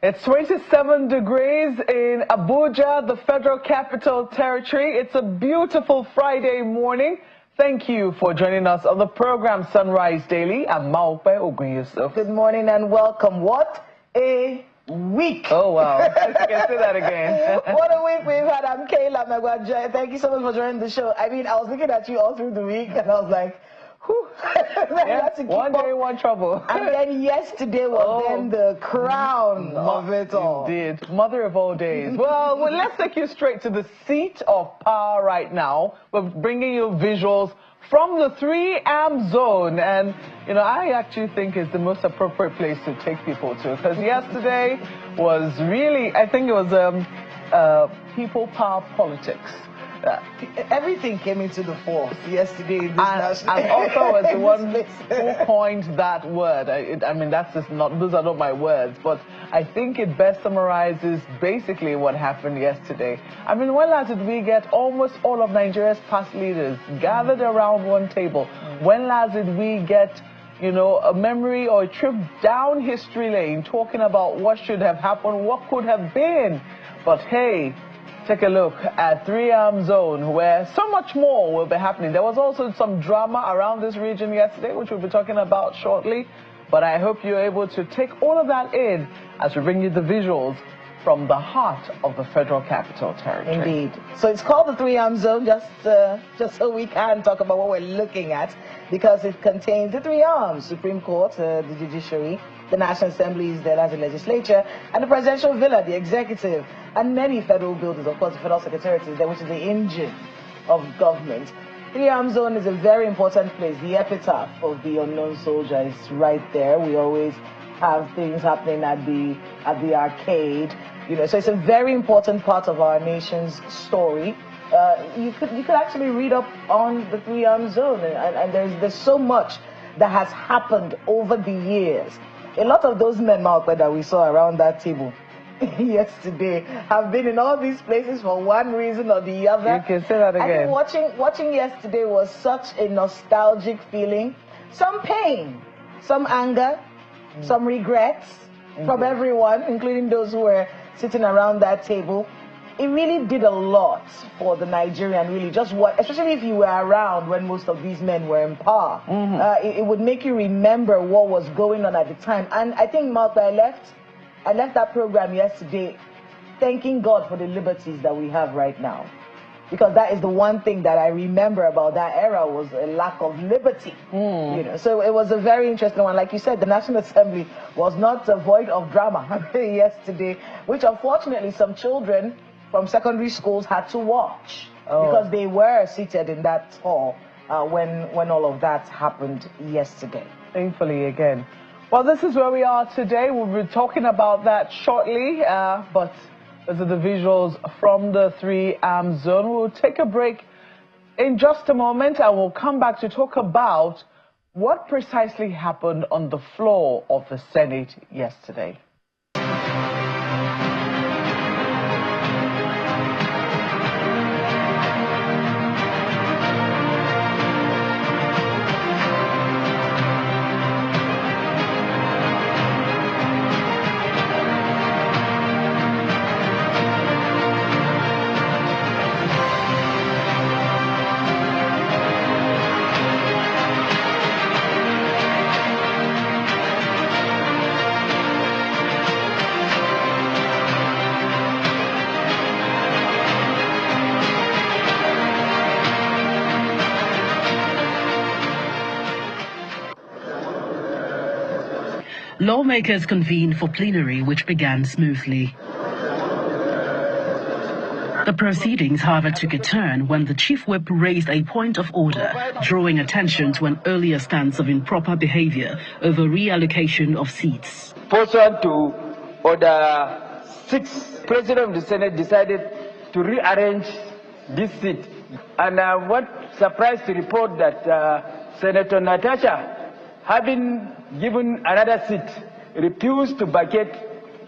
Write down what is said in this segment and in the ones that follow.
It's 27 degrees in Abuja, the Federal Capital Territory. It's a beautiful Friday morning. Thank you for joining us on the program Sunrise Daily. I'm Maupe Ogunyusuf. Good morning and welcome. What a week. Oh, wow. I can say that again. What a week we've had. I'm Kayla Magwaja. Thank you so much for joining the show. I mean, I was looking at you all through the week and I was like, whew. Yeah, one day, one trouble. And then yesterday was then the crown of it all. Indeed. Mother of all days. Well, let's take you straight to the seat of power right now. We're bringing you visuals from the 3am zone. And, you know, I actually think it's the most appropriate place to take people to. Because yesterday was really, I think it was people power politics. Everything came into the fore yesterday in this and also was the one who coined that word. I mean, that's just not, those are not my words, but I think it best summarizes basically what happened yesterday. I mean, when last did we get almost all of Nigeria's past leaders gathered around one table? When last did we get, you know, a memory or a trip down history lane talking about what should have happened, what could have been? But hey, take a look at 3am zone where so much more will be happening. There was also some drama around this region yesterday, which we'll be talking about shortly. But I hope you're able to take all of that in as we bring you the visuals from the heart of the Federal Capital Territory. Indeed. So it's called the 3am zone just so we can talk about what we're looking at, because it contains the 3 arms: Supreme Court, the Judiciary, the National Assembly is there as a legislature, and the Presidential Villa, the executive, and many federal buildings. Of course, the Federal Secretariat is there, which is the engine of government. 3am zone is a very important place. The epitaph of the unknown soldier is right there. We always have things happening at the arcade, you know. So it's a very important part of our nation's story. You could actually read up on the 3am zone, and there's so much that has happened over the years. A lot of those men, Malcolm, that we saw around that table yesterday have been in all these places for one reason or the other. You can say that again. I think watching yesterday was such a nostalgic feeling. Some pain, some anger, some regrets from everyone, including those who were sitting around that table. It really did a lot for the Nigerian, really, especially if you were around when most of these men were in power. It would make you remember what was going on at the time. And I think, Mark, I left that program yesterday thanking God for the liberties that we have right now. Because that is the one thing that I remember about that era, was a lack of liberty. You know, so it was a very interesting one. Like you said, the National Assembly was not void of drama yesterday, which unfortunately some children from secondary schools had to watch because they were seated in that hall when all of that happened yesterday. Thankfully, again. Well, this is where we are today. We'll be talking about that shortly, but those are the visuals from the 3am zone. We'll take a break in just a moment, and we'll come back to talk about what precisely happened on the floor of the Senate yesterday. Lawmakers convened for plenary, which began smoothly. The proceedings, however, took a turn when the Chief Whip raised a point of order, drawing attention to an earlier stance of improper behavior over reallocation of seats. Pursuant to Order 6, President of the Senate decided to rearrange this seat. And I'm surprised to report that Senator Natasha, having given another seat, refused to vacate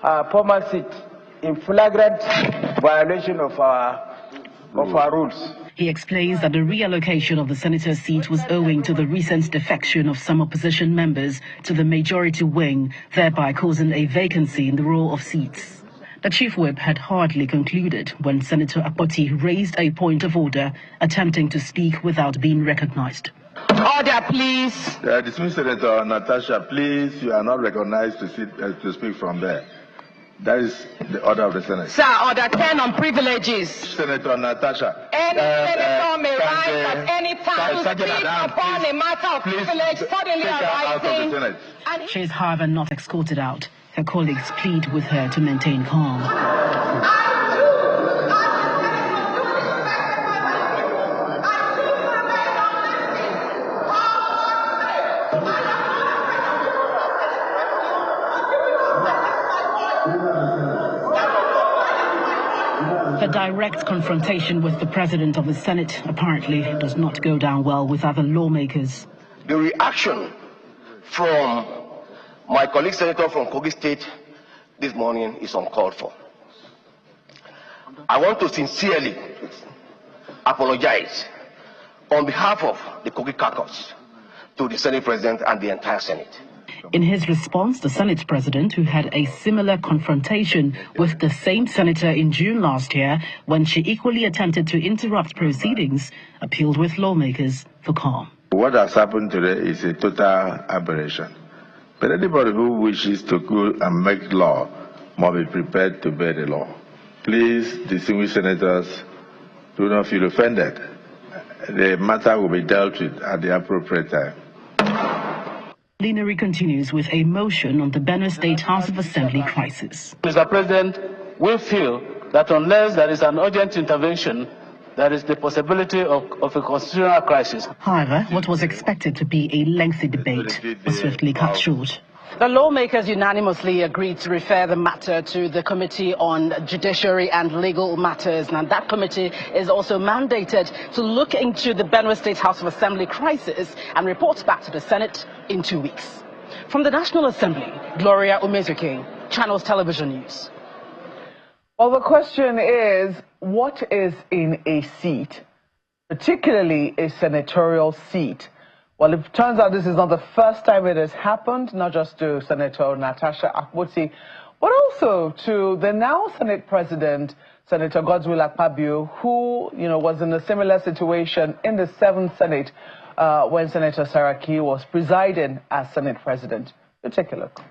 her former seat in flagrant violation of our rules. He explains that the reallocation of the senator's seat was owing to the recent defection of some opposition members to the majority wing, thereby causing a vacancy in the row of seats. The chief whip had hardly concluded when Senator Akpoti raised a point of order, attempting to speak without being recognized. Order, please. Dismiss Senator Natasha, please. You are not recognized to speak from there. That is the order of the Senate. Sir, order 10 on privileges. Senator Natasha. Any senator may rise at any time to speak upon a matter of privilege suddenly arising. She is, however, not escorted out. Her colleagues plead with her to maintain calm. The direct confrontation with the president of the Senate apparently does not go down well with other lawmakers. The reaction from my colleague senator from Kogi State this morning is uncalled for. I want to sincerely apologize on behalf of the Kogi caucus to the Senate President and the entire Senate. In his response, the Senate President, who had a similar confrontation with the same senator in June last year when she equally attempted to interrupt proceedings, appealed with lawmakers for calm. What has happened today is a total aberration. But anybody who wishes to go and make law must be prepared to bear the law. Please, distinguished senators, do not feel offended. The matter will be dealt with at the appropriate time. Plenary continues with a motion on the Benue State House of Assembly crisis. Mr. President, we feel that unless there is an urgent intervention, there is the possibility of a constitutional crisis. However, what was expected to be a lengthy debate was swiftly cut short. The lawmakers unanimously agreed to refer the matter to the Committee on Judiciary and Legal Matters, and that committee is also mandated to look into the Benue State House of Assembly crisis and report back to the Senate in 2 weeks. From the National Assembly, Gloria Umezuke, Channels Television News. Well, the question is, what is in a seat, particularly a senatorial seat? Well, it turns out this is not the first time it has happened, not just to Senator Natasha Akpoti, but also to the now Senate President, Senator Godswill Akpabio, who, was in a similar situation in the 7th Senate when Senator Saraki was presiding as Senate President. Let's take a look.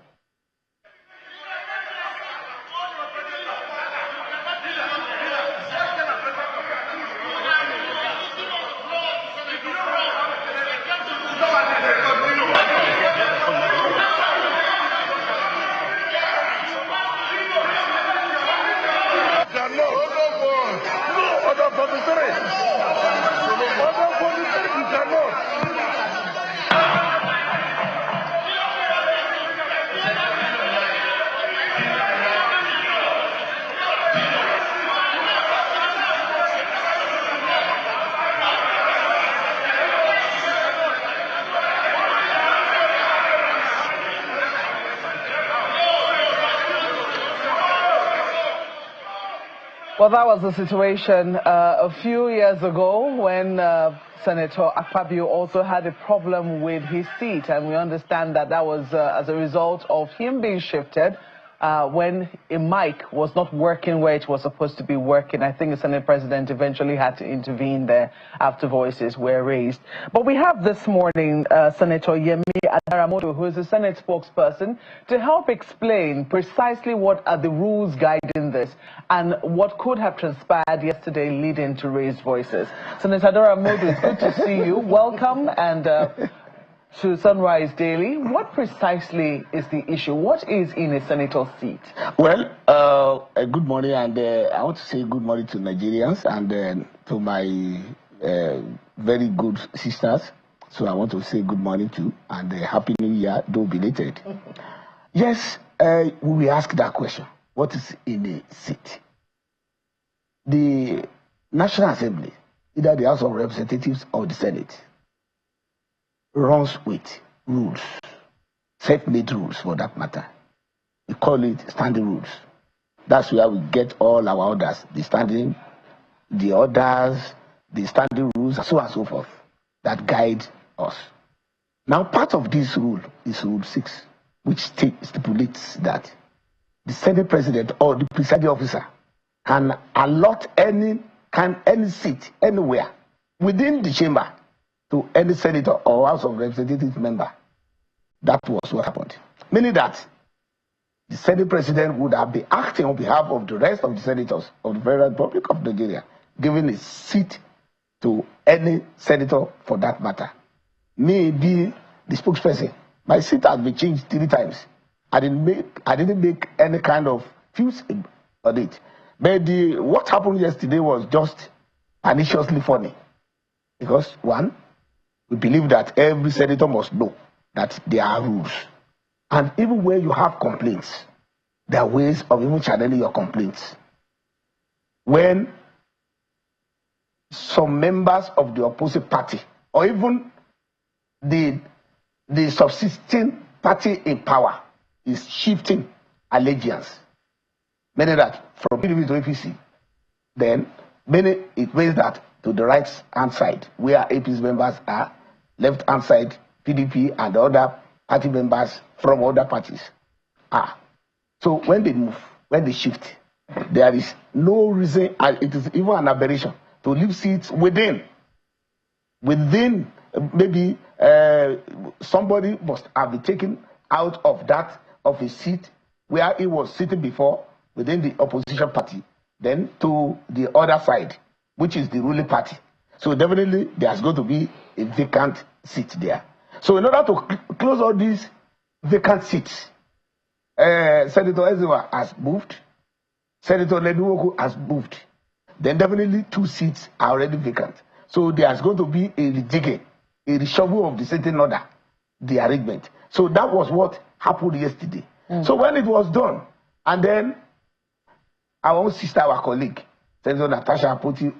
Well, that was the situation a few years ago when Senator Akpabio also had a problem with his seat, and we understand that that was as a result of him being shifted when a mic was not working where it was supposed to be working. I think the Senate President eventually had to intervene there after voices were raised. But we have this morning Senator Yemi Adaramodu, who is the Senate spokesperson, to help explain precisely what are the rules guiding this and what could have transpired yesterday leading to raised voices. Senator Adaramodu, it's good to see you. Welcome and to Sunrise Daily. What precisely is the issue? What is in a senator's seat? Well, good morning, and I want to say good morning to Nigerians and to my very good sisters. So I want to say good morning to and Happy New Year, though belated. Yes, we will ask that question. What is in a seat? The National Assembly, either the House of Representatives or the Senate, runs with rules, self-made rules for that matter. We call it standing rules. That's where we get all our orders, the standing, the orders, the standing rules, and so forth, that guide us. Now, part of this rule is Rule 6, which stipulates that the Senate President or the presiding officer can allot any seat anywhere within the chamber to any senator or House of Representatives member. That was what happened. Meaning that the Senate President would have been acting on behalf of the rest of the senators of the Federal Republic of Nigeria, giving a seat to any senator for that matter. Me be the spokesperson. My seat has been changed 3 times. I didn't make any kind of fuse on it. But what happened yesterday was just perniciously funny. Because one, we believe that every senator must know that there are rules. And even where you have complaints, there are ways of even channeling your complaints. When some members of the opposite party, or even the subsisting party in power, is shifting allegiance, meaning that from PDP to APC, then it means that to the right-hand side, where APC members are, left-hand side, PDP and the other party members from other parties are. So when they move, when they shift, there is no reason, and it is even an aberration, to leave seats within. Maybe somebody must have been taken out of a seat where he was sitting before within the opposition party, then to the other side, which is the ruling party. So definitely there's going to be a vacant seat there. So in order to close all these vacant seats, Senator Ezewa has moved, Senator Lenuoku has moved. Then definitely 2 seats are already vacant. So there's going to be a redigging, a reshuffle of the sitting order, the arrangement. So that was what happened yesterday. So when it was done, and then our own sister, our colleague, Senator Natasha Apoti,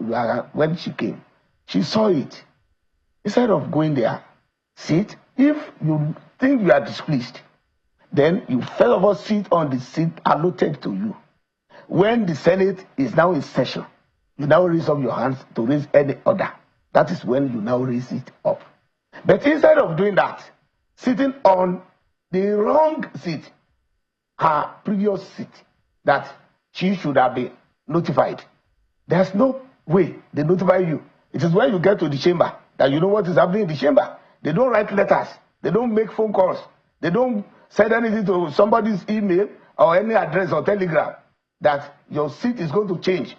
when she came, she saw it. Instead of going there, sit. If you think you are displeased, then you first of all sit on the seat allotted to you. When the Senate is now in session, you now raise up your hands to raise any order. That is when you now raise it up. But instead of doing that, sitting on the wrong seat, her previous seat, that she should have been notified. There's no way they notify you. It is when you get to the chamber that you know what is happening in the chamber. They don't write letters. They don't make phone calls. They don't send anything to somebody's email or any address or telegram that your seat is going to change.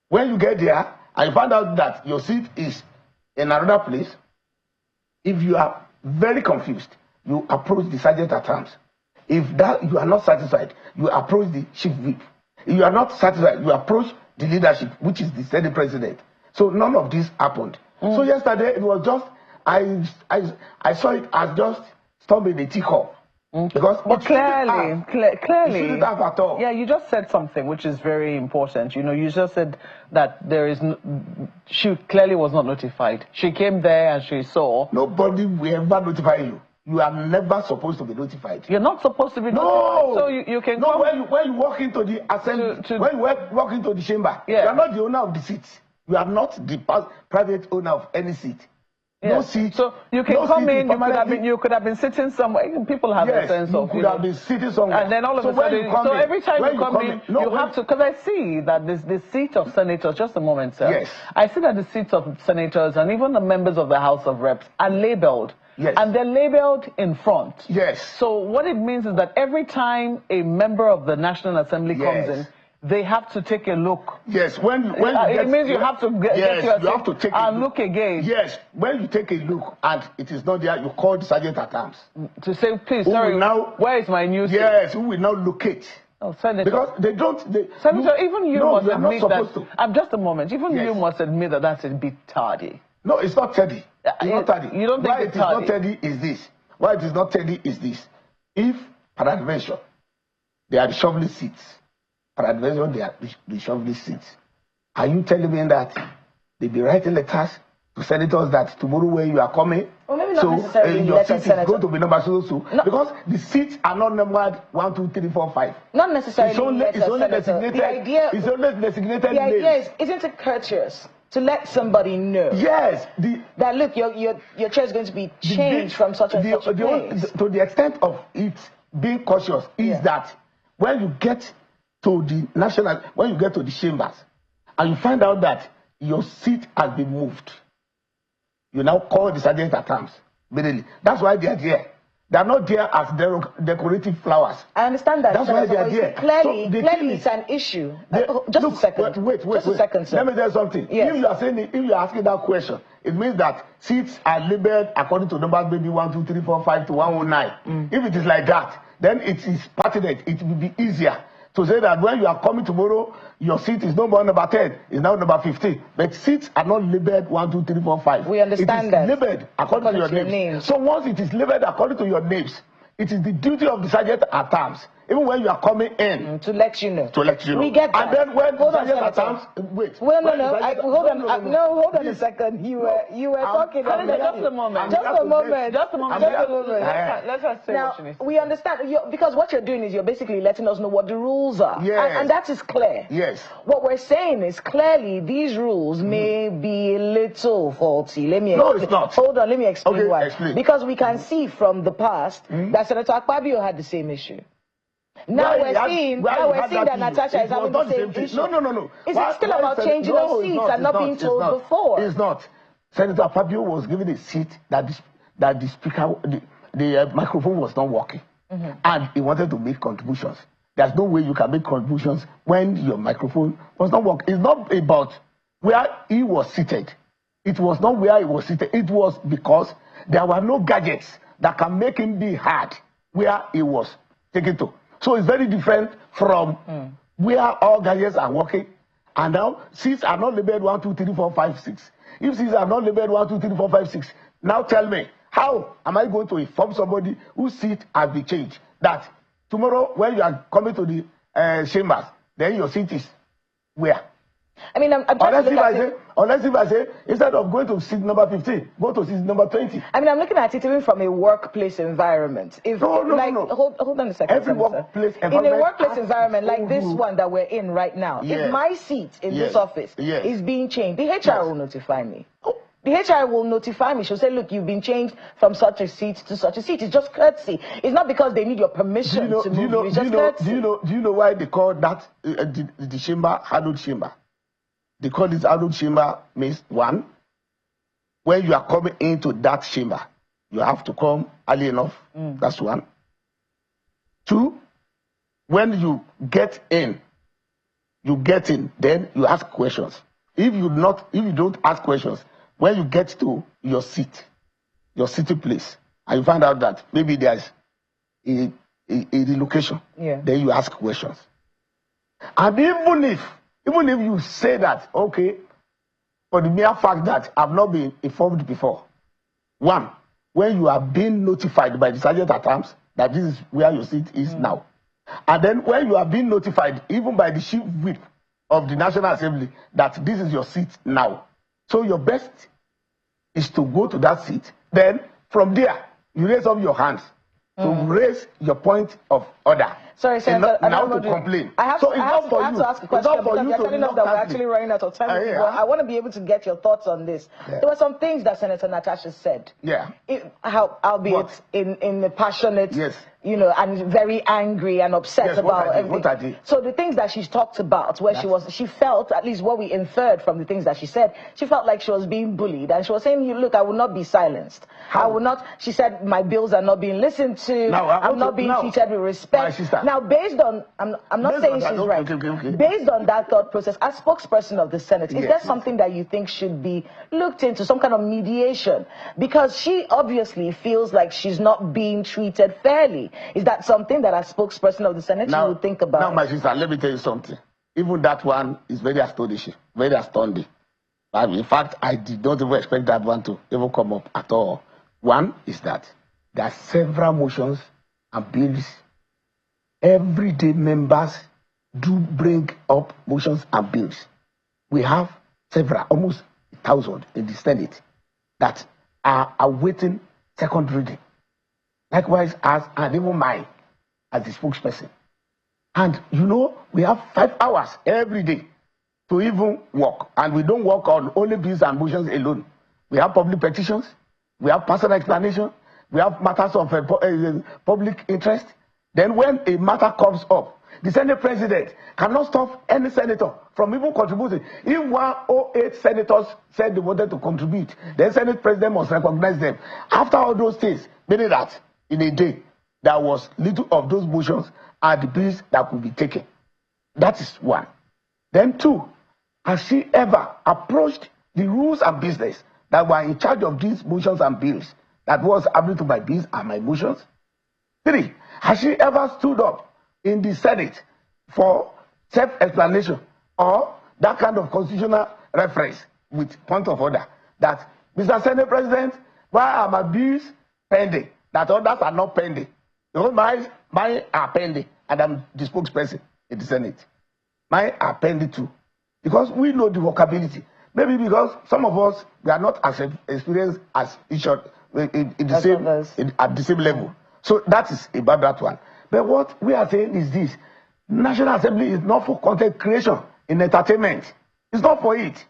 When you get there and you find out that your seat is in another place, if you are very confused, you approach the sergeant at arms. If that you are not satisfied, you approach the chief whip. If you are not satisfied, you approach the leadership, which is the Senate President. So none of this happened. So yesterday it was just, I saw it as just stomping the teacup. But clearly, shouldn't have at all. Yeah, you just said something which is very important. You know, you just said that she clearly was not notified. She came there and she saw. Nobody will ever notify you. You are never supposed to be notified. You're not supposed to be notified. So you can come. No, when you walk into the assembly, when you walk into the chamber, you are not the owner of the seat. You are not the private owner of any seat. Yeah. No seat. So you can come in. You could have been sitting somewhere. People have a sense of. You could have been sitting somewhere. And then all of a sudden, so every time you come in, you have to. Because I see that the seat of senators. Just a moment, sir. Yes. I see that the seats of senators and even the members of the House of Reps are labeled. Yes. And they're labeled in front. Yes. So what it means is that every time a member of the National Assembly comes in, they have to take a look. Yes, when it means you have to get your you have to take and look again. Yes, when you take a look and it is not there, you call the sergeant at arms to say, please, sorry, where is my new seat? Yes, who will now locate? Oh, Senator. Because they don't. Senator, even you must admit that. Just a moment. Even you must admit that that's a bit tardy. No, it's not tardy. It's not tardy. You don't think Why it's tardy? Not tardy is this. Why it is not tardy is this. If, peradventure, they are the shoveling seats, peradventure they are the shoveling seats, are you telling me that they be writing letters to senators that tomorrow when you are coming, well, maybe not necessarily your seat is Senator. going to be numbered so no. Because the seats are not numbered 1, 2, 3, 4, 5. Not necessarily. It's only designated. The idea it's only designated. The idea is, isn't it courteous To let somebody know. Yes. That look, your chair is going to be changed from such and such a place. To the extent of it being cautious is that when you get to the chambers and you find out that your seat has been moved, you now call the sergeant at arms. That's why they are there. They are not there as decorative flowers. I understand that. That's why they are there. Clearly, it's an issue. Just a second. Wait. A second, sir. Let me tell you something. Yes. If you are asking that question, it means that seats are labeled according to numbers, maybe 1, 2, 3, 4, 5 to 109. If it is like that, then it is pertinent. It will be easier to say that when you are coming tomorrow, your seat is no more number 10, it's now number 15. But seats are not labeled 1, 2, 3, 4, 5. We understand that. It is labeled according to your names. So once it is labeled according to your names, it is the duty of the sergeant at arms, even when you are coming in, to let you know. We get that. And then when the sergeant at arms, wait. Well, hold on a second. You were talking. Just a moment. Let us say what you need. We understand because what you're doing is you're basically letting us know what the rules are. Yes. And that is clear. Yes. What we're saying is clearly these rules may be a little faulty. Let me explain. No, it's not. Hold on, let me explain why. Explain. Because we can see from the past that Senator Akpabio had the same issue. Now we're seeing that Natasha is having the same issue. No. Is it still about changing those seats and not being told before? It's not. Senator Akpabio was given a seat that the speaker, the microphone was not working. And he wanted to make contributions. There's no way you can make contributions when your microphone was not working. It's not about where he was seated. It was not where he was seated. It was because there were no gadgets that can make him be heard where he was taken to. So it's very different from where all gadgets are working. And now seats are not labeled 1, 2, 3, 4, 5, 6. If seats are not labeled 1, 2, 3, 4, 5, 6, now tell me, how am I going to inform somebody whose seat has been changed that tomorrow when you are coming to the chambers, then your seat is where? I mean, I'm trying to look at it. Unless if I say, instead of going to seat number 15, go to seat number 20. I mean, I'm looking at it even from a workplace environment. No. Hold on a second. Every workplace environment. In a workplace environment like this one that we're in right now, if my seat in this office is being changed, the HR will notify me. The HR will notify me. She'll say, look, you've been changed from such a seat to such a seat. It's just courtesy. It's not because they need your permission to move you. It's just courtesy. Do you know why they call that the chamber hallowed chamber? They call this hallowed chamber means, one, when you are coming into that chamber, you have to come early enough. That's one. Two, when you get in, then you ask questions. If you don't ask questions, when you get to your seat, your sitting place, and you find out that maybe there's a relocation, then you ask questions. And even if you say that, okay, for the mere fact that I've not been informed before, one, when you are being notified by the sergeant at arms that this is where your seat is now, and then when you are being notified even by the chief whip of the National Assembly that this is your seat now, so your best is to go to that seat. Then from there, you raise up your hands to raise your point of order. Sorry, Senator, now to complain. I have to ask a question because you're telling us that we're actually running out of time. I want to be able to get your thoughts on this. There were some things that Senator Natasha said. Albeit in a passionate, and very angry and upset about everything. So the things that she's talked about, where she felt, at least what we inferred from the things that she said, she felt like she was being bullied, and she was saying, "Look, I will not be silenced. I will not." She said, "My bills are not being listened to. I'm not being treated with respect." Now, based on, I'm not saying she's right. Based on that thought process, as spokesperson of the Senate, is there something that you think should be looked into, some kind of mediation? Because she obviously feels like she's not being treated fairly. Is that something that as spokesperson of the Senate you would think about? Now, my sister, let me tell you something. Even that one is very astonishing, very astounding. In fact, I did not even expect that one to even come up at all. One is that there are several motions and bills. Everyday members do bring up motions and bills. We have several, almost 1,000 in the Senate that are awaiting second reading. Likewise, and even mine as the spokesperson. And we have 5 hours every day to even work. And we don't work on only bills and motions alone. We have public petitions, we have personal explanation, we have matters of public interest. Then when a matter comes up, the Senate President cannot stop any senator from even contributing. If 108 senators said they wanted to contribute, then Senate President must recognize them. After all those things, meaning that in a day, there was little of those motions and the bills that could be taken. That is one. Then two, has she ever approached the rules and business that were in charge of these motions and bills that was happening to my bills and my motions? Three, has she ever stood up in the Senate for self-explanation or that kind of constitutional reference with point of order that, Mr. Senate President, why are my bills pending, that others are not pending? Because mine are pending, and I'm the spokesperson in the Senate. Mine are pending too. Because we know the workability. Maybe because some of us, we are not as experienced as each other at the same level. So that is about that one. But what we are saying is this: National Assembly is not for content creation in entertainment. It's not for it.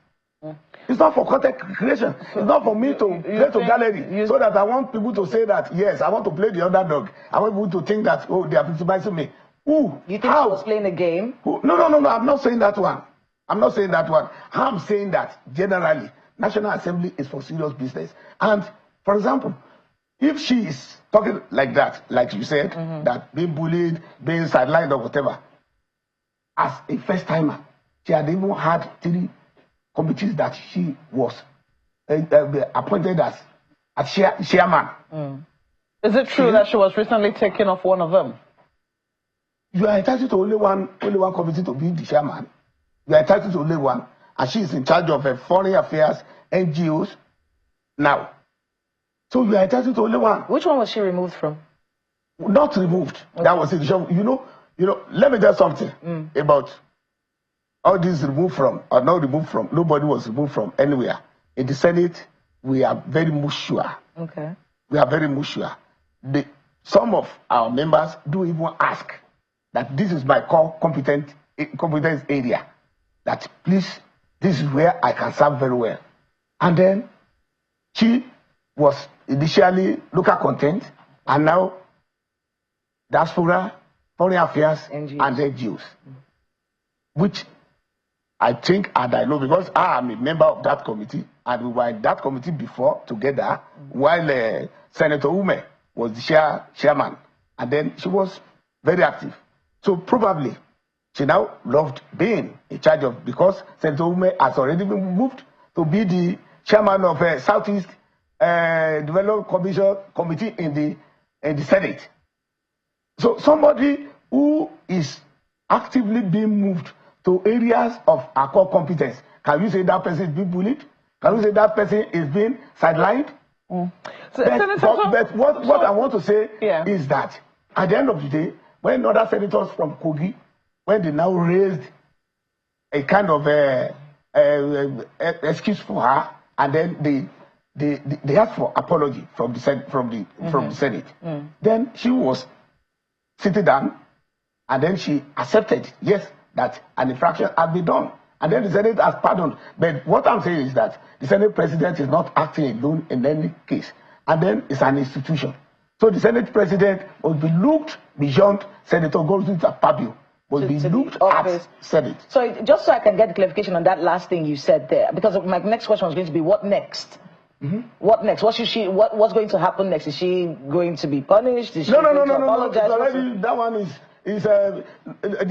It's not for content creation. It's not for me to play to gallery so that I want people to say that, yes, I want to play the underdog. I want people to think that, oh, they are victimizing me. Who? You think I was playing a game? Who? No, I'm not saying that one. I'm not saying that one. I'm saying that generally, National Assembly is for serious business. And, for example, if she is talking like that, like you said, that being bullied, being sidelined or whatever, as a first timer, she had even had 3 committees that she was appointed as chairman. Is it true that she was recently taken off one of them? You are entitled to only one committee to be the chairman. You are entitled to only one, and she is in charge of foreign affairs, NGOs now. So you are entitled to only one. Which one was she removed from? Not removed. Okay. That was it. You know. Let me tell you something about all these removed from or not removed from. Nobody was removed from anywhere. In the Senate, we are very much sure. Okay. We are very much sure. Some of our members do even ask that this is my core competence area. That please, this is where I can serve very well. And then she was initially local content, and now diaspora, foreign affairs, and NGOs, which I think, and I know because I am a member of that committee, and we were in that committee before together, while Senator Ume was the chairman, and then she was very active. So probably she now loved being in charge of, because Senator Ume has already been moved to be the chairman of Southeast Development Committee in the Senate. So somebody who is actively being moved to areas of our core competence, can you say that person is being bullied? Can you say that person is being sidelined? But what I want to say is that at the end of the day, when other senators from Kogi, when they now raised a kind of excuse for her, and then they asked for apology from the Senate. Then she was sitting down, and then she accepted, yes, that an infraction had been done. And then the Senate has pardoned. But what I'm saying is that the Senate President is not acting alone in any case. And then it's an institution. So the Senate President will be looked beyond Senator Goldsmith Pabio. Will be looked at Senate. So just so I can get clarification on that last thing you said there, because my next question was going to be, what next? What next? What's going to happen next? Is she going to be punished? Is she going to apologize? Already, that one is the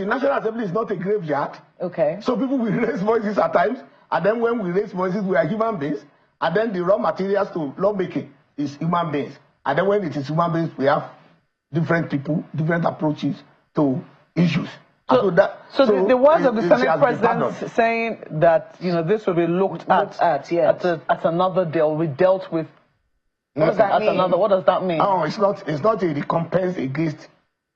National Assembly is not a graveyard. Okay. So people will raise voices at times, and then when we raise voices, we are human beings, and then the raw materials to lawmaking is human beings, and then when it is human beings, we have different people, different approaches to issues. So the words of the Senate President saying that this will be looked at another deal, we dealt with. What does that mean? What does that mean? No, it's not a recompense against.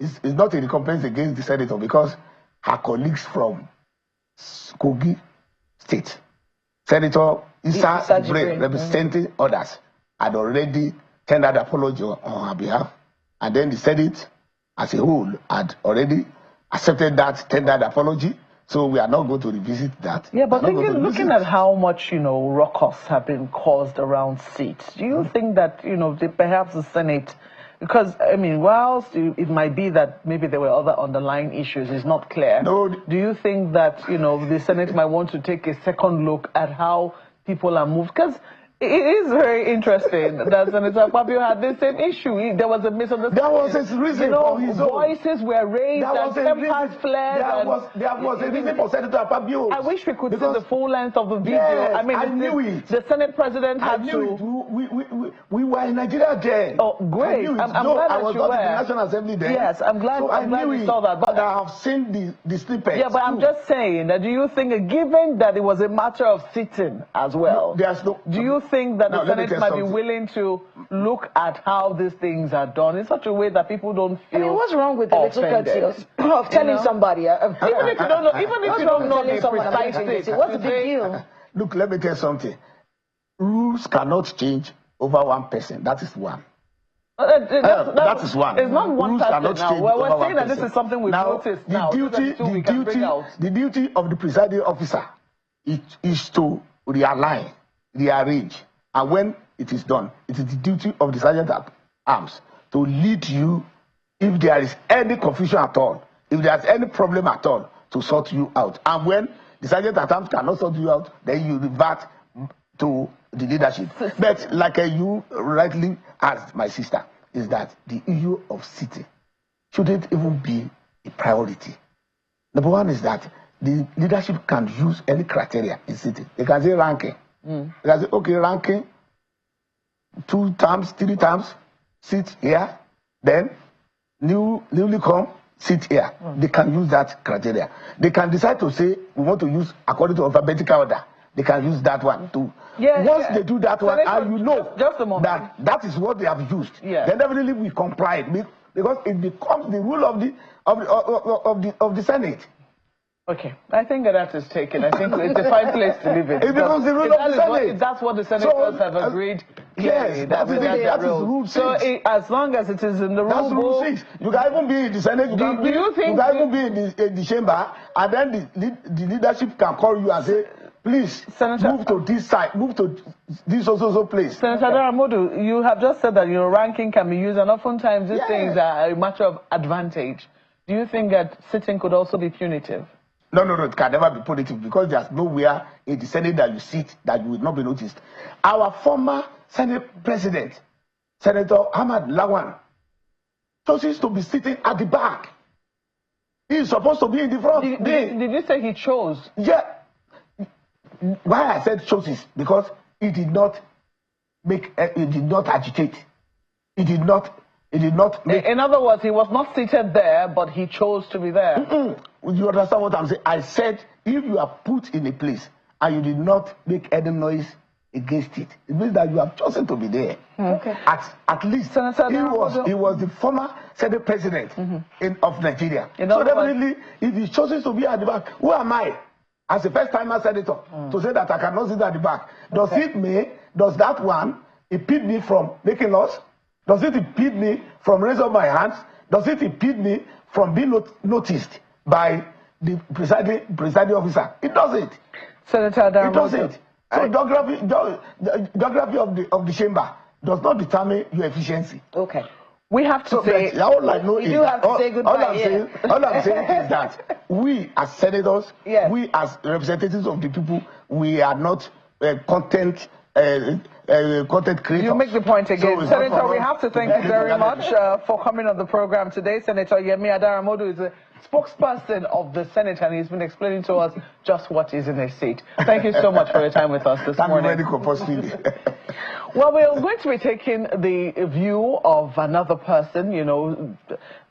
It's not a recompense against the senator, because her colleagues from Kogi State, Senator Issa Jibril, representing others, had already tendered apology on her behalf, and then the Senate as a whole had already accepted that tendered apology. So we are not going to revisit that. Yeah, but looking at how much, ruckus have been caused around seats, do you think that, perhaps the Senate, because, I mean, whilst it might be that maybe there were other underlying issues, it's not clear. No. Do you think that, the Senate might want to take a second look at how people are moved? Because it is very interesting that Senator Fabio had the same issue. There was a misunderstanding. There was a reason for his voices were raised and tempers flared. There was a reason for Senator Fabio. I wish we could see the full length of the video. Yes, I mean, I knew it. The Senate president had We were in Nigeria then. Oh, great. I'm glad I was that you not were. in the National Assembly then. Yes, I'm glad, so I'm glad you saw that. But I have seen the snippets. Yeah, but I'm just saying that, do you think, given that it was a matter of sitting as well, do you think that the Senate might be willing to look at how these things are done in such a way that people don't feel? I mean, what's wrong with the little courtesy of telling somebody? Even if you don't know, the precise thing, what's the big deal? Look, let me tell you something. Rules cannot change over one person. That is one. That is one. It's not one Rules person now. We're saying that this is something we've noticed now. The duty of the presiding officer is to realign, rearrange. And when it is done, it is the duty of the sergeant at arms to lead you if there is any confusion at all, if there is any problem at all, to sort you out. And when the sergeant at arms cannot sort you out, then you revert to the leadership. But like you rightly asked, my sister, is that the issue of city shouldn't even be a priority. Number one is that the leadership can use any criteria in city. They can say ranking. They can say, okay, ranking, 2 times, 3 times, sit here. Then newly come, sit here. They can use that criteria. They can decide to say, we want to use according to alphabetical order. They can use that one too. Once they do that one, and you know that is what they have used, then definitely we comply because it becomes the rule of the Senate. Okay, I think that is taken. I think it's a fine place to live in. It becomes the rule of the Senate. That's what the senators have agreed. Yes, that is rule 6. So as long as it is in the rule book, 6. You can even be in the Senate. You can even be in the chamber, and then the leadership can call you and say, please, Senator, move to this side, move to this also place. Senator Adaramodu, you have just said that ranking can be used, and oftentimes these things are a matter of advantage. Do you think that sitting could also be punitive? No, it can never be punitive because there's nowhere in the Senate that you sit that you will not be noticed. Our former Senate President, Senator Ahmad Lawan, chooses to be sitting at the back. He is supposed to be in the front. Did you say he chose? Yeah. Why I said chooses? Because he did not agitate. He did not make... In other words, he was not seated there, but he chose to be there. You understand what I'm saying? I said, if you are put in a place and you did not make any noise against it, it means that you have chosen to be there. Okay. At least he was the former Senate President of Nigeria. So definitely, if he chooses to be at the back, who am I as a first-timer senator to say that I cannot sit at the back? Does that one impede me from making laws? Does it impede me from raising my hands? Does it impede me from being noticed by the presiding officer? It doesn't. Senator Adaramodu. It doesn't. So geography of the chamber does not determine your efficiency. Okay. We have to say... All I'm saying is that we as senators, we as representatives of the people, we are not content creators. You make the point again. So Senator, we have to thank you very much for coming on the program today. Senator Yemi Adaramodu is a spokesperson of the Senate, and he's been explaining to us just what is in his seat. Thank you so much for your time with us this morning. Well, we're going to be taking the view of another person,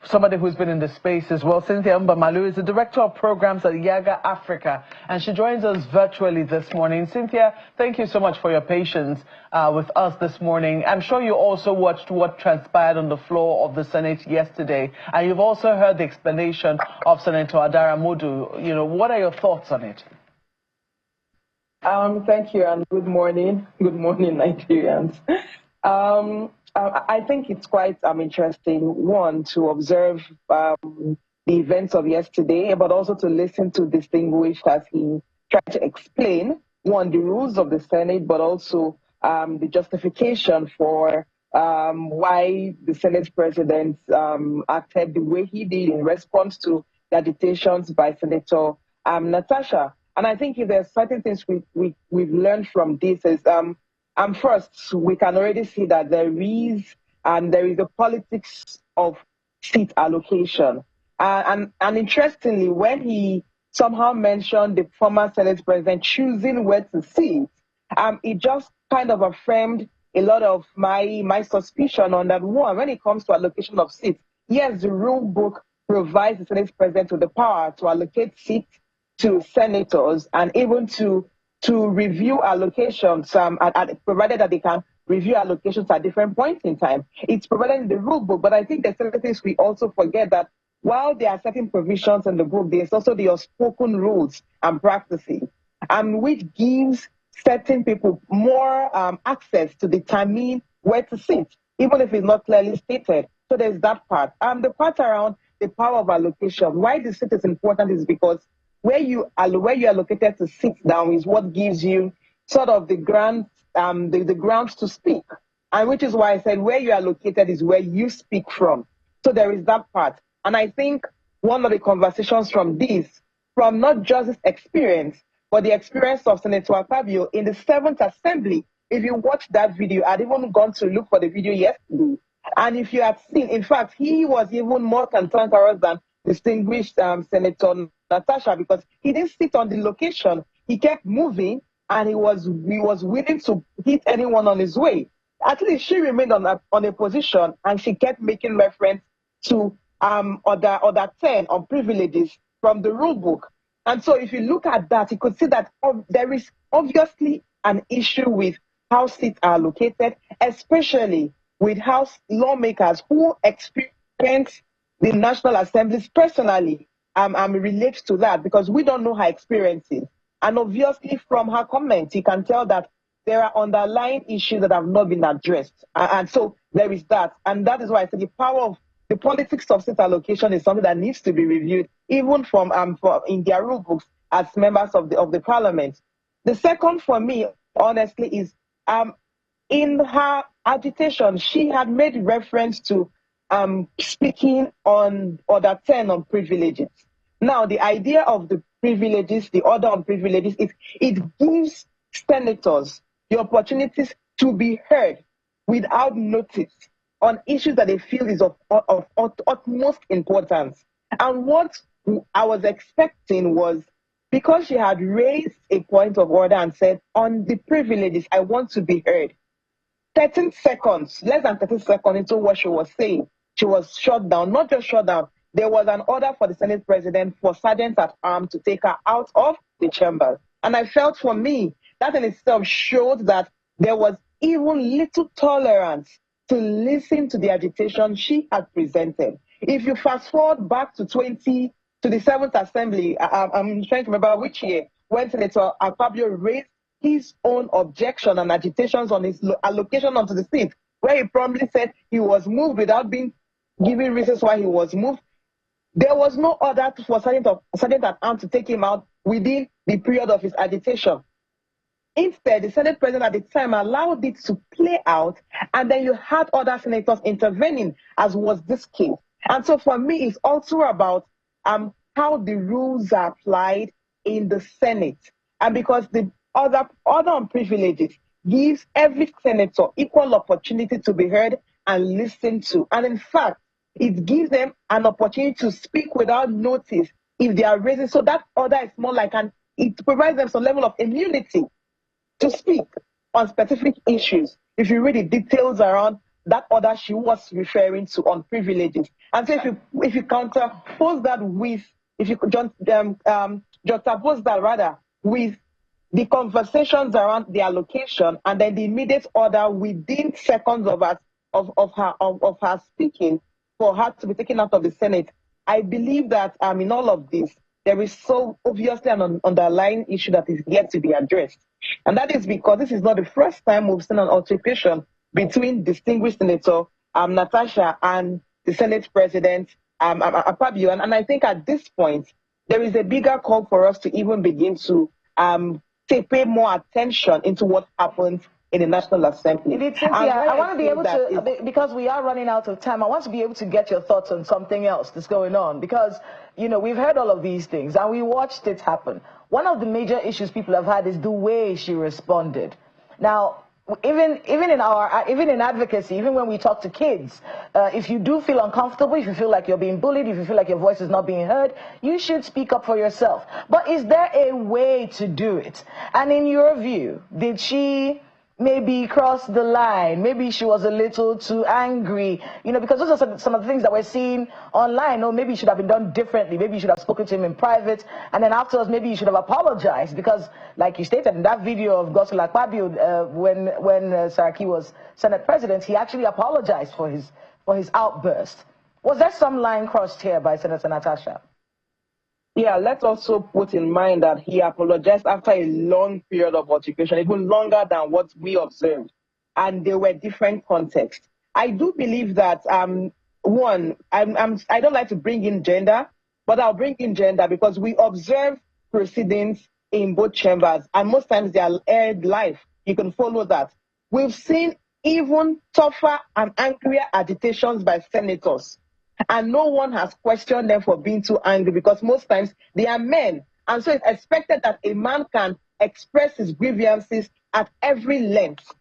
somebody who's been in the space as well. Cynthia Mbamalu is the Director of Programs at Yaga Africa, and she joins us virtually this morning. Cynthia, thank you so much for your patience with us this morning. I'm sure you also watched what transpired on the floor of the Senate yesterday, and you've also heard the explanation of Senator Adaramodu. What are your thoughts on it? Thank you, and good morning. Good morning, Nigerians. I think it's quite interesting, one, to observe the events of yesterday, but also to listen to Distinguished as he tried to explain, one, the rules of the Senate, but also the justification for why the Senate president acted the way he did in response to the agitations by Senator Natasha. And I think if there's certain things we've learned from this is, first, we can already see that there is a politics of seat allocation. And interestingly, when he somehow mentioned the former Senate president choosing where to sit, it just kind of affirmed a lot of my suspicion on that one. When it comes to allocation of seats, yes, the rule book provides the Senate president with the power to allocate seats to senators and even to review allocations, provided that they can review allocations at different points in time. It's provided in the rule book, but I think there's certain things we also forget that while there are certain provisions in the book, there's also the unspoken rules and practices, which gives certain people more access to determine where to sit, even if it's not clearly stated. So there's that part. The part around the power of allocation, why the seat is important is because where you're allocated to sit down is what gives you sort of the grounds to speak. And which is why I said where you're located is where you speak from. So there is that part. And I think one of the conversations from not just this experience, but the experience of Senator Akpabio in the 7th Assembly, if you watch that video, I'd even gone to look for the video yesterday. And if you had seen, in fact, he was even more cantankerous than distinguished Senator Natasha, because he didn't sit on the location. He kept moving, and he was willing to hit anyone on his way. At least she remained on a position, and she kept making reference to other 10 on privileges from the rule book. And so if you look at that, you could see that there is obviously an issue with how seats are allocated, especially with House lawmakers who experience the National Assemblies personally. Relate to that because we don't know her experiences. And obviously from her comments, you can tell that there are underlying issues that have not been addressed. And so there is that. And that is why I say the politics of seat allocation is something that needs to be reviewed, even in their rule books as members of the parliament. The second for me, honestly, is in her agitation, she had made reference to speaking on Order 10 on privileges. Now, the idea of the privileges, the order on privileges, is it gives senators the opportunities to be heard without notice on issues that they feel is of utmost importance. And what I was expecting was, because she had raised a point of order and said, on the privileges, I want to be heard. 13 seconds, less than 30 seconds into what she was saying, she was shut down. Not just shut down, there was an order for the Senate president for sergeants at arms to take her out of the chamber. And I felt, for me, that in itself showed that there was even little tolerance to listen to the agitation she had presented. If you fast forward back to the 7th Assembly, I'm trying to remember which year, when Senator Akpabio raised his own objection and agitations on his allocation onto the seat, where he promptly said he was moved without being given reasons why he was moved. There was no order for sergeant at arms to take him out within the period of his agitation. Instead, the Senate president at the time allowed it to play out, and then you had other senators intervening, as was this case. And so for me, it's also about how the rules are applied in the Senate. And because the order on privileges gives every senator equal opportunity to be heard and listened to. And in fact, it gives them an opportunity to speak without notice if they are raising. So that order is more like it provides them some level of immunity to speak on specific issues. If you read the details around that order she was referring to on privileges. And so if you juxtapose that with the conversations around the allocation and then the immediate order within seconds of her speaking for her to be taken out of the Senate, I believe that in all of this, there is so obviously an underlying issue that is yet to be addressed. And that is because this is not the first time we've seen an altercation between distinguished Senator Natasha and the Senate President Akpabio. And I think at this point, there is a bigger call for us to even begin to pay more attention into what happens in the National Assembly. I want to be able to, because we are running out of time, I want to be able to get your thoughts on something else that's going on. Because, you know, we've heard all of these things and we watched it happen. One of the major issues people have had is the way she responded. Now, even in advocacy, even when we talk to kids, if you do feel uncomfortable, if you feel like you're being bullied, if you feel like your voice is not being heard, you should speak up for yourself. But is there a way to do it? And in your view, did she maybe cross the line? Maybe she was a little too angry, you know, because those are some of the things that we're seeing online. Or maybe it should have been done differently. Maybe you should have spoken to him in private, and then afterwards maybe you should have apologized, because like you stated in that video of Godswill Akpabio, when Saraki was Senate President, he actually apologized for his outburst. Was there some line crossed here by Senator Natasha? Yeah, let's also put in mind that he apologized after a long period of altercation, even longer than what we observed. And there were different contexts. I do believe that, one, I don't like to bring in gender, but I'll bring in gender because we observe proceedings in both chambers, and most times they are aired live. You can follow that. We've seen even tougher and angrier agitations by senators. And no one has questioned them for being too angry, because most times they are men. And so it's expected that a man can express his grievances at every length.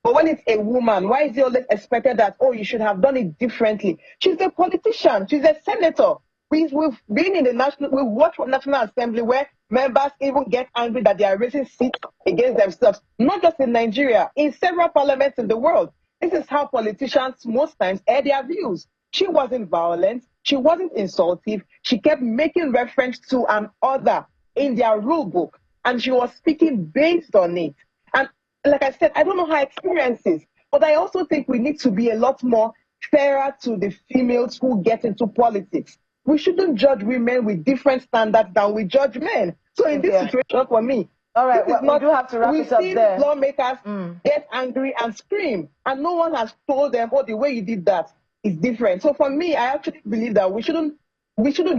But when it's a woman, why is it always expected that, oh, you should have done it differently? She's a politician. She's a senator. We've been in we've watched the National Assembly where members even get angry that they are raising seats against themselves. Not just in Nigeria, in several parliaments in the world. This is how politicians most times air their views. She wasn't violent. She wasn't insultive. She kept making reference to an order in their rule book, and she was speaking based on it. And like I said, I don't know her experiences, but I also think we need to be a lot more fairer to the females who get into politics. We shouldn't judge women with different standards than we judge men. So in this situation, for me, all right, we do have to wrap it up there. Lawmakers get angry and scream, and no one has told them, oh, the way you did that is different. So for me, I actually believe that we shouldn't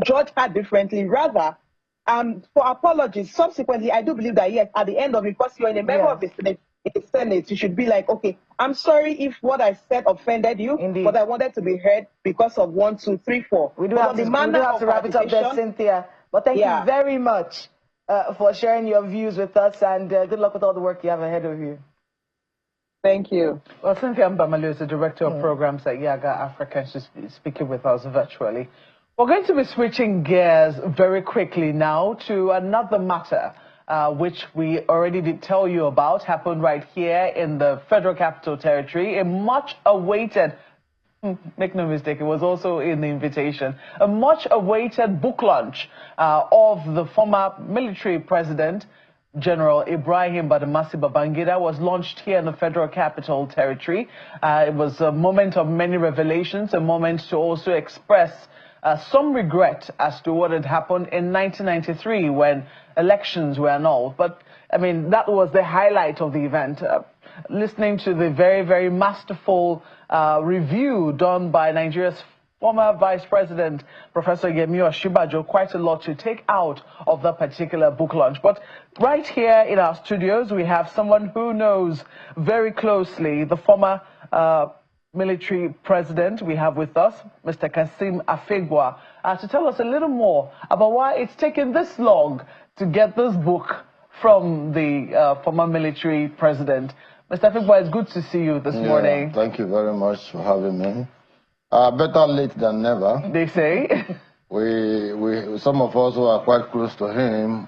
judge her differently. Rather, for apologies, subsequently, I do believe that, yes, at the end of it, because you're in a member of the Senate, you should be like, okay, I'm sorry if what I said offended you, but I wanted to be heard because of 1, 2, 3, 4. We do have to wrap it up there, Cynthia. But thank you very much for sharing your views with us, and good luck with all the work you have ahead of you. Thank you. Well, Cynthia Mbamalu is the Director of Programs at Yaga Africa. She's speaking with us virtually. We're going to be switching gears very quickly now to another matter, which we already did tell you about, happened right here in the Federal Capital Territory, a much-awaited, make no mistake, it was also in the invitation, a much-awaited book launch of the former military president, General Ibrahim Badamasi Babangida, was launched here in the Federal Capital Territory. It was a moment of many revelations, a moment to also express some regret as to what had happened in 1993 when elections were annulled. But, I mean, that was the highlight of the event. Listening to the very, very masterful review done by Nigeria's former Vice President, Professor Yemi Oshibajo, quite a lot to take out of that particular book launch. But right here in our studios, we have someone who knows very closely the former military president. We have with us Mr. Kasim Afegwa to tell us a little more about why it's taken this long to get this book from the former military president. Mr. Afegwa, it's good to see you this morning. Thank you very much for having me. Better late than never, they say. Some of us who are quite close to him,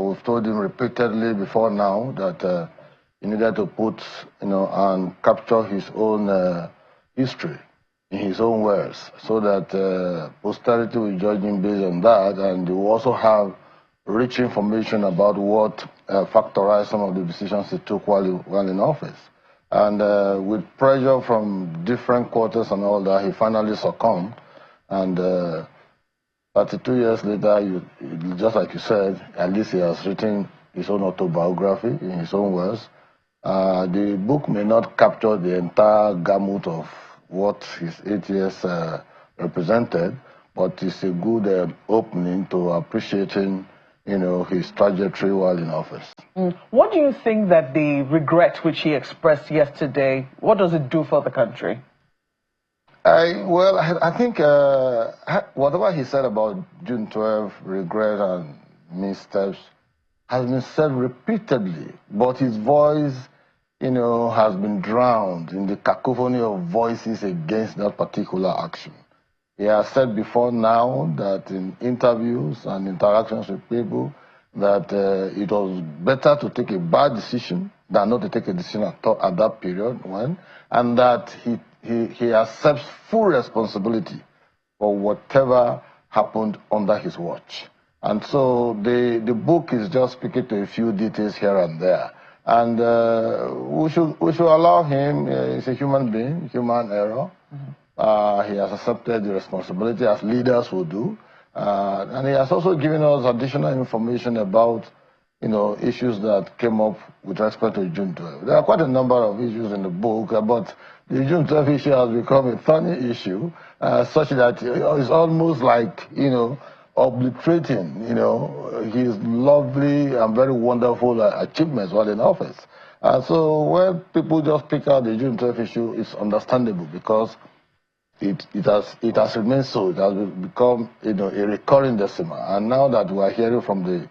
we've told him repeatedly before now that he needed to put, and capture his own history in his own words, so that posterity will judge him based on that, and they will also have rich information about what factorized some of the decisions he took while in office. And with pressure from different quarters and all that, he finally succumbed. And 32 years later, just like you said, at least he has written his own autobiography in his own words. The book may not capture the entire gamut of what his 8 years represented, but it's a good opening to appreciating, his trajectory while in office. What do you think that the regret which he expressed yesterday, what does it do for the country? I think whatever he said about June 12, regret and missteps, has been said repeatedly, but his voice, has been drowned in the cacophony of voices against that particular action. He has said before now that in interviews and interactions with people that it was better to take a bad decision than not to take a decision at that period, and that he accepts full responsibility for whatever happened under his watch. And so the book is just speaking to a few details here and there. And we should allow him. He's a human being, human error. He has accepted the responsibility as leaders will do. And he has also given us additional information about, issues that came up with respect to June 12. There are quite a number of issues in the book, but the June 12 issue has become a thorny issue, such that it's almost like, obliterating, his lovely and very wonderful achievements while in office. So when people just pick out the June 12 issue, it's understandable because it has remained so. It has become, a recurring decimal. And now that we are hearing from the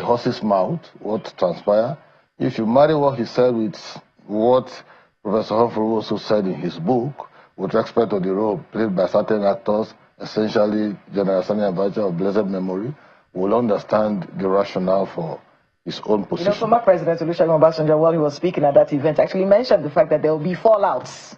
horse's mouth what transpired, if you marry what he said with what Professor Humphrey also said in his book, with respect to the role played by certain actors, essentially General Sani Abacha of blessed memory, will understand the rationale for his own position. Former President Olusegun Obasanjo, while he was speaking at that event, actually mentioned the fact that there will be fallouts.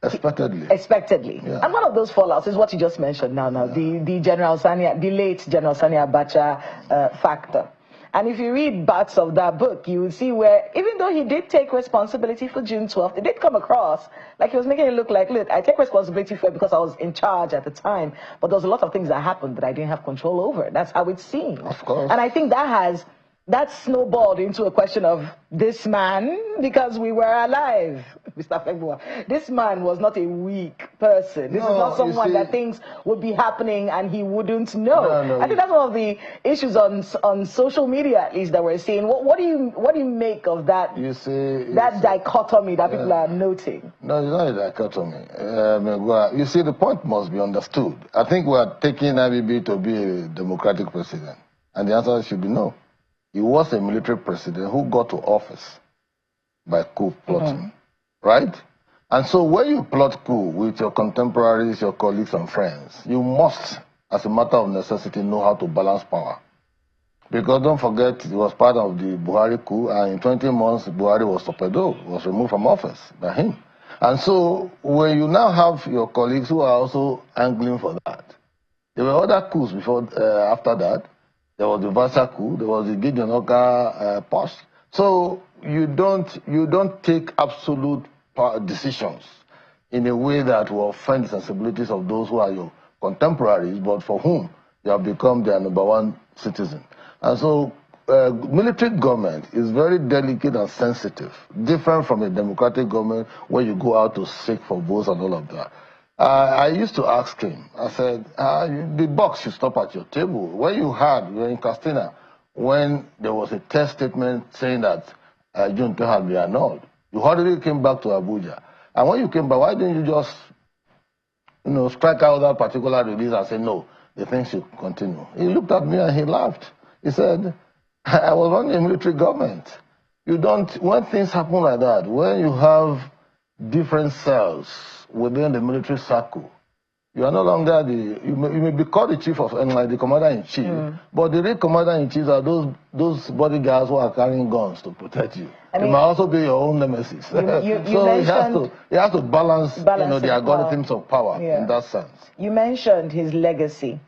Expectedly. Yeah. And one of those fallouts is what you just mentioned now, the late General Sani Abacha factor. And if you read parts of that book, you will see where, even though he did take responsibility for June 12th, it did come across like he was making it look like, look, I take responsibility for it because I was in charge at the time, but there was a lot of things that happened that I didn't have control over. That's how it seemed. Of course. And I think that snowballed into a question of this man, because we were alive, Mr. Fegua. This man was not a weak person. This is not someone that things would be happening and he wouldn't know. No, I think that's one of the issues on social media, at least, that we're seeing. What do you make of that? That dichotomy that people are noting. No, it's not a dichotomy. You see, the point must be understood. I think we are taking IBB to be a democratic president, and the answer should be no. He was a military president who got to office by coup plotting, right? And so when you plot coup with your contemporaries, your colleagues and friends, you must, as a matter of necessity, know how to balance power. Because don't forget, it was part of the Buhari coup, and in 20 months, Buhari was removed from office by him. And so when you now have your colleagues who are also angling for that, there were other coups after that. There was the Vasa coup, there was the Gideon Oka post. So you don't take absolute decisions in a way that will offend the sensibilities of those who are your contemporaries, but for whom you have become their #1 citizen. And so military government is very delicate and sensitive, different from a democratic government where you go out to seek for votes and all of that. I used to ask him, I said, the box should stop at your table. When you were in Castina, when there was a test statement saying that June 12 had been annulled, you hardly came back to Abuja. And when you came back, why didn't you just, strike out that particular release and say, no, the thing should continue? He looked at me and he laughed. He said, I was running a military government. When things happen like that, when you have different cells within the military circle, you are no longer you may be called the chief of, the commander-in-chief, but the real commander-in-chief are those bodyguards who are carrying guns to protect you. It might also be your own nemesis. So he has to balance the algorithms of power in that sense. You mentioned his legacy.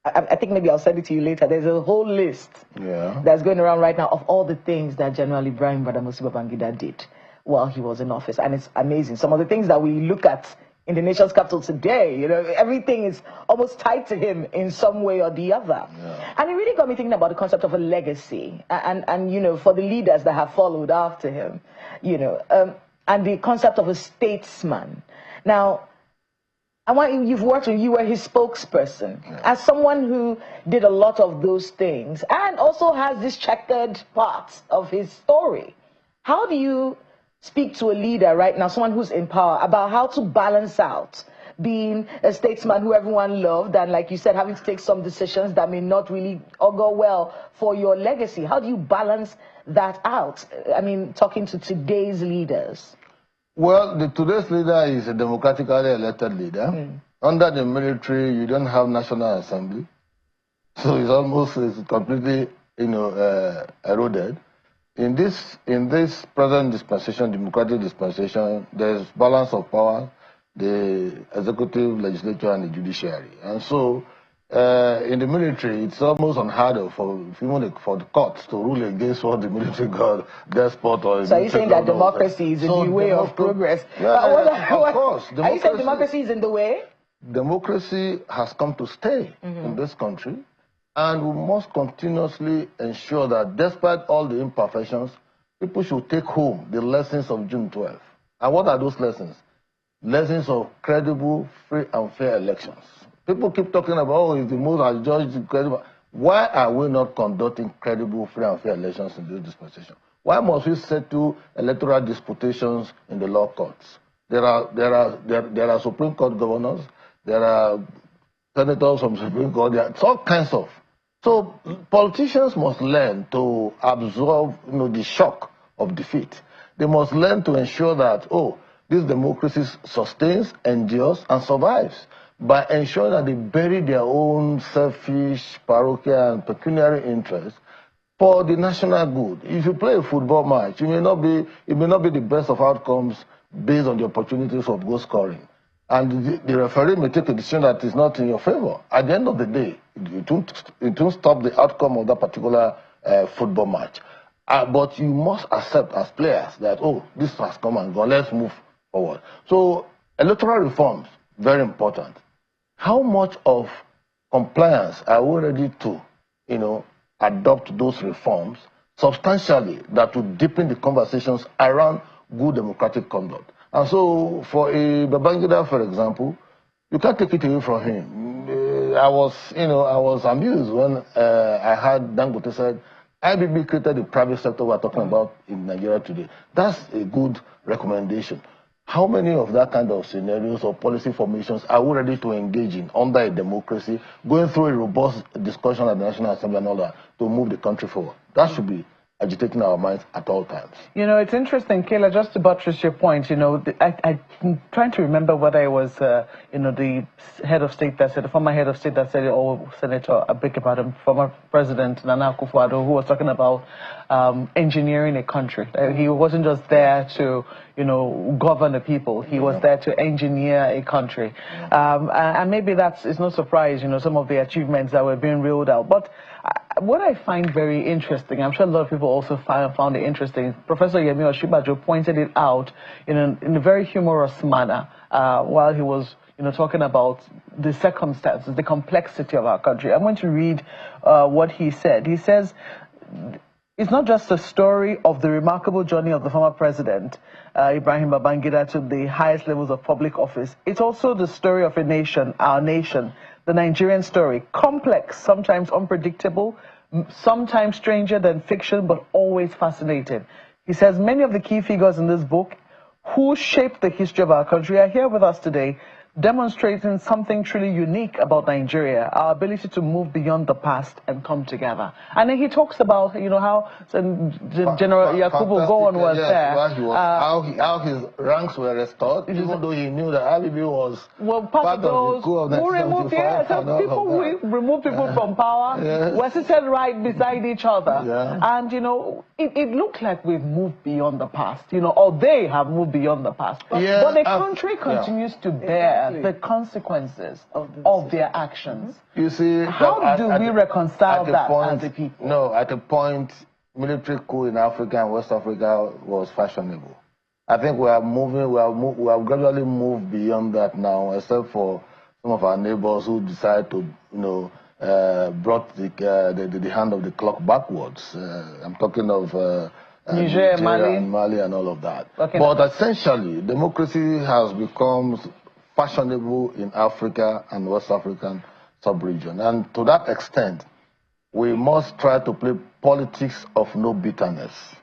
I think maybe I'll send it to you later. There's a whole list that's going around right now of all the things that General Ibrahim Badamasi Babangida did while he was in office. And it's amazing. Some of the things that we look at in the nation's capital today, everything is almost tied to him in some way or the other. And it really got me thinking about the concept of a legacy and for the leaders that have followed after him, and the concept of a statesman. Now, And you've worked with, you were his spokesperson. Yeah. As someone who did a lot of those things and also has this checkered part of his story, how do you speak to a leader right now, someone who's in power, about how to balance out being a statesman who everyone loved and, like you said, having to take some decisions that may not really go well for your legacy? How do you balance that out? I mean, talking to today's leaders. Well, today's leader is a democratically elected leader. Under the military, you don't have National Assembly. So it's completely, eroded. In this present dispensation, democratic dispensation, there's balance of power, the executive, legislature, and the judiciary. And so, in the military, it's almost unheard of for the courts to rule against what the military got despot or. So are you saying that democracy is in the way of progress? Yeah, of course. Are you saying democracy is in the way? Democracy has come to stay in this country, and we must continuously ensure that despite all the imperfections, people should take home the lessons of June 12th. And what are those lessons? Lessons of credible, free and fair elections. People keep talking about, oh, if the most has judged credible. Why are we not conducting credible, free and fair elections in this dispensation? Why must we settle electoral disputations in the law courts? There are Supreme Court governors, there are senators from Supreme Court, it's all kinds of. So politicians must learn to absorb, the shock of defeat. They must learn to ensure that, this democracy sustains, endures, and survives by ensuring that they bury their own selfish, parochial, and pecuniary interests for the national good. If you play a football match, it may not be the best of outcomes based on the opportunities of goal scoring. And the referee may take a decision that is not in your favor. At the end of the day, it won't stop the outcome of that particular football match. But you must accept as players that, this has come and gone, let's move forward. So electoral reforms, very important. How much of compliance are we ready to, adopt those reforms substantially that will deepen the conversations around good democratic conduct? And so, for a Babangida, for example, you can't take it away from him. I was amused when I heard Dangote said, IBB created the private sector we're talking about in Nigeria today. That's a good recommendation. How many of that kind of scenarios or policy formations are we ready to engage in under a democracy, going through a robust discussion at the National Assembly and all that to move the country forward? That should be agitating our minds at all times. It's interesting, Kayla, just to buttress your point, I'm trying to remember whether it was, the head of state that said, the former head of state that said it, or Senator, I beg your pardon, former President Nana Akufo-Addo, who was talking about engineering a country. He wasn't just there to, govern the people. He was there to engineer a country. And maybe it's no surprise, some of the achievements that were being reeled out. But what I find very interesting, I'm sure a lot of people also found it interesting, Professor Yemi Osinbajo pointed it out in a very humorous manner while he was talking about the circumstances, the complexity of our country. I'm going to read what he said. He says, it's not just a story of the remarkable journey of the former president, Ibrahim Babangida, to the highest levels of public office. It's also the story of a nation, our nation, the Nigerian story. Complex, sometimes unpredictable, sometimes stranger than fiction, but always fascinating. He says many of the key figures in this book who shaped the history of our country are here with us today, demonstrating something truly unique about Nigeria, our ability to move beyond the past and come together. And then he talks about, how General Yakubu Gowon was there. How his ranks were restored, even though he knew that IBB was part of the coup of 1975. Who removed people from power were seated right beside each other. Yeah. And, it looked like we've moved beyond the past, or they have moved beyond the past. But the country continues to bear the consequences of their actions. You see, how do we reconcile that as a people? No, at a point, military coup in Africa and West Africa was fashionable. I think we have gradually moved beyond that now, except for some of our neighbors who decide to, brought the hand of the clock backwards. I'm talking of Niger, Mali and all of that. Okay. But essentially, democracy has become fashionable in Africa and West African sub-region. And to that extent, we must try to play politics of no bitterness.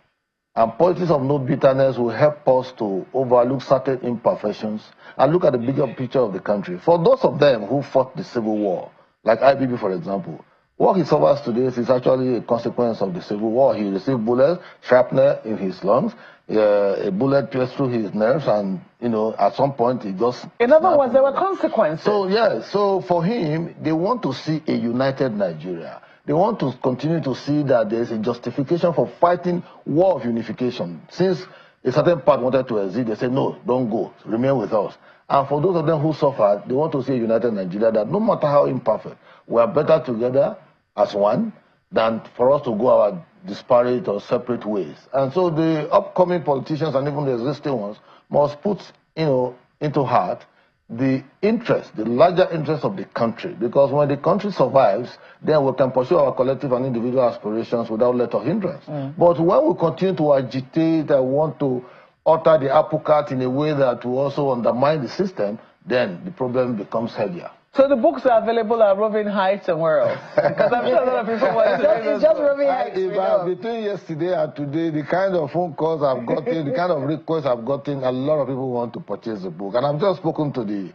And politics of no bitterness will help us to overlook certain imperfections and look at the bigger picture of the country. For those of them who fought the Civil War, like IBB, for example, what he suffers today is actually a consequence of the Civil War. He received bullets, shrapnel in his lungs, a bullet pierced through his nerves, and, you know, at some point he just... In other words, there were consequences. So, yeah, so for him, they want to see a united Nigeria. They want to continue to see that there is a justification for fighting war of unification. Since a certain part wanted to exit, they said, no, don't go, remain with us. And for those of them who suffered, they want to see a united Nigeria that no matter how imperfect, we are better together as one than for us to go our disparate or separate ways. And so the upcoming politicians and even the existing ones must put, you know, into heart the interest, the larger interest of the country, because when the country survives, then we can pursue our collective and individual aspirations without let or hindrance. But when we continue to agitate and want to alter the apple cart in a way that will also undermine the system, then the problem becomes heavier. So the books are available at Roving Heights and where else? Because I'm sure a lot of people want to read It's just Roving Heights. Between yesterday and today, the kind of phone calls I've gotten, the kind of requests I've gotten, a lot of people want to purchase the book. And I've just spoken to the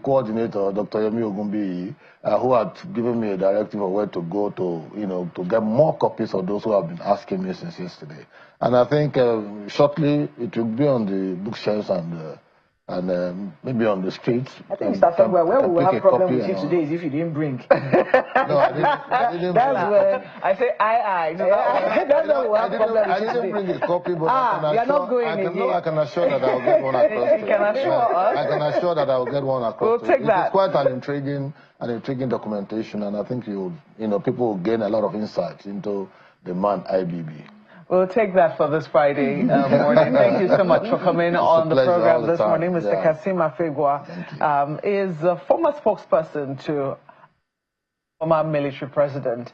coordinator, Dr. Yemi Ogumbi, who had given me a directive of where to go to, you know, to get more copies of those who have been asking me since yesterday. And I think shortly it will be on the bookshelves and maybe on the streets. I think, Mr. February, where we will have a problem with you today is if you didn't bring. No, I didn't That's where I say aye. That's where we have a problem I with you didn't bring a copy, but I can assure that I will get one across. You can assure us? I can assure that I will get one across. We'll take that. It's quite an intriguing documentation, and I think people will gain a lot of insight into the man IBB. We'll take that for this Friday morning. Thank you so much for coming on the program this morning. Mr. Kasim Afegwa is a former spokesperson to former military president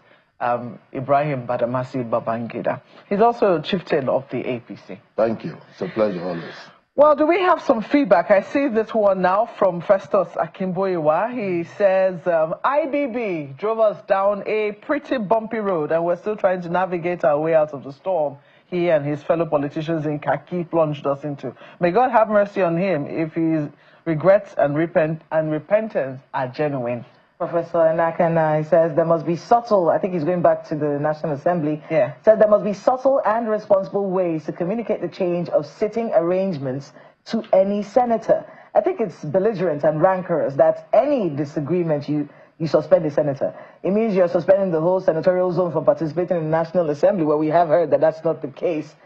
Ibrahim Badamasi Babangida. He's also a chieftain of the APC. Thank you. It's a pleasure always. Well, do we have some feedback? I see this one now from Festus Akimboiwa. He says, IBB drove us down a pretty bumpy road and we're still trying to navigate our way out of the storm he and his fellow politicians in khaki plunged us into. May God have mercy on him if his regrets and repentance are genuine. Professor Enakana says there must be subtle, I think he's going back to the National Assembly, said there must be subtle and responsible ways to communicate the change of sitting arrangements to any senator. I think it's belligerent and rancorous that any disagreement you suspend a senator. It means you're suspending the whole senatorial zone from participating in the National Assembly, where we have heard that that's not the case.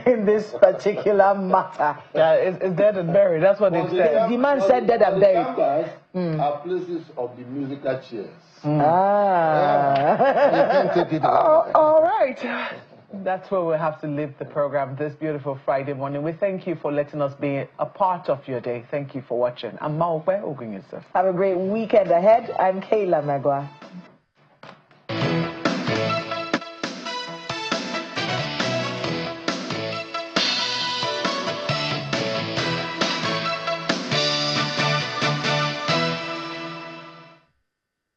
In this particular matter. Yeah, it's dead and buried. That's what they said. The man said dead and buried. Are places of the musical chairs. All right. That's where we'll have to leave the program this beautiful Friday morning. We thank you for letting us be a part of your day. Thank you for watching. I'm Maokwe Ogunyusa. Have a great weekend ahead. I'm Kayla Magwa.